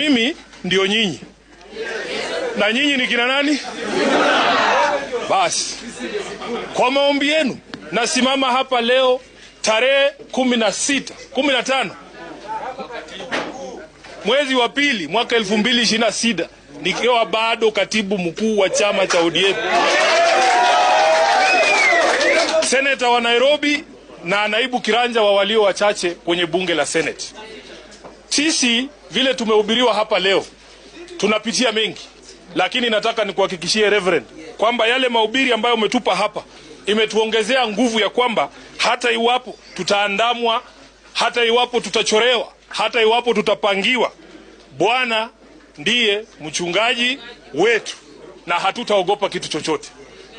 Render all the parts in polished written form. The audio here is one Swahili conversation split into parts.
Mimi ndio nyinyi. Na nyinyi ni kina nani? Basi, kwa maombi yenu nasimama hapa leo tarehe 15 mwezi wa pili mwaka 2026 nikiwa bado katibu mkuu wa chama cha ODM, seneta wa Nairobi na naibu kiranja wa walio wachache kwenye bunge la Senate. Sisi vile tumehubiriwa hapa leo tunapitia mengi, lakini nataka nikuhakikishie Reverend kwamba yale mahubiri ambayo umetupa hapa imetuongezea nguvu ya kwamba hata iwapo tutaandamwa, hata iwapo tutachorewa, hata iwapo tutapangiwa, Bwana ndiye mchungaji wetu na hatutaogopa kitu chochote.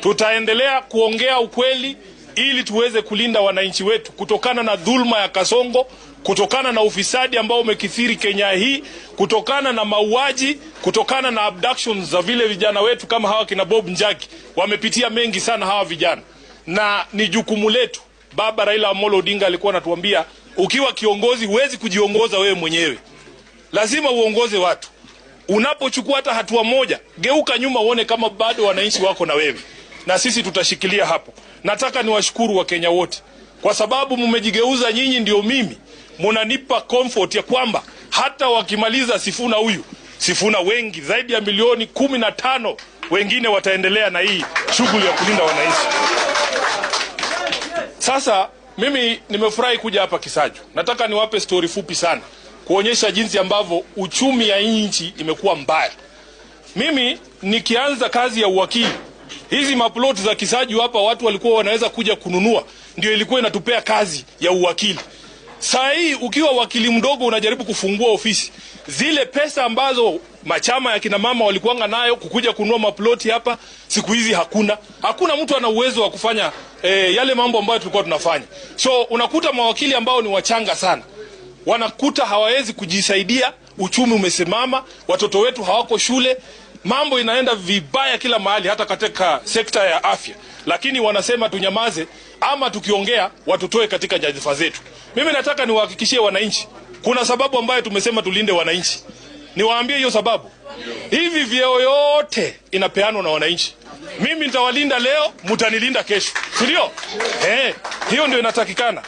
Tutaendelea kuongea ukweli ili tuweze kulinda wananchi wetu kutokana na dhulma ya Kasongo, kutokana na ufisadi ambao umekithiri Kenya hii, kutokana na mauaji, kutokana na abductions za vile vijana wetu kama hawa kina Bob Njagi. Wamepitia mengi sana hawa vijana, na ni jukumu letu. Baba Raila Amolo Odinga alikuwa anatuambia, ukiwa kiongozi huwezi kujiongoza wewe mwenyewe, lazima uongoze watu. Unapochukua hata hatua moja, geuka nyuma uone kama bado wananchi wako na wewe, na sisi tutashikilia hapo. Nataka niwashukuru wa Kenya wote kwa sababu mmejigeuza. Nyinyi ndio mimi munanipa comfort ya kwamba hata wakimaliza Sifuna huyu, Sifuna wengi zaidi ya milioni 15 wengine wataendelea na hii shughuli ya kulinda wananchi. Sasa mimi nimefurahi kuja hapa Kisaju. Nataka niwape story fupi sana kuonyesha jinsi ambavyo uchumi ya nchi imekuwa mbaya. Mimi nikianza kazi ya uwakili, hizi maplot za Kisaju hapa watu walikuwa wanaweza kuja kununua, ndio ilikuwa inatupea kazi ya uwakili. Saa hii ukiwa wakili mdogo unajaribu kufungua ofisi, zile pesa ambazo machama ya kina mama walikuanga nayo kukuja kununua maploti hapa, siku hizi hakuna mtu ana uwezo wa kufanya yale mambo ambayo tulikuwa tunafanya. So unakuta mawakili ambao ni wachanga sana, wanakuta hawawezi kujisaidia, uchumi umesimama, watoto wetu hawako shule, mambo inaenda vibaya kila mahali, hata katika sekta ya afya. Lakini wanasema tunyamaze, ama tukiongea watutoe katika nyadhifa zetu. Mimi nataka niwahakikishie wananchi, kuna sababu ambayo tumesema tulinde wananchi. Niwaambie hiyo sababu. Hivi vyeo yote inapeanwa na wananchi. Mimi nitawalinda leo, mtanilinda kesho. Si ndio? Hiyo ndio inatakikana.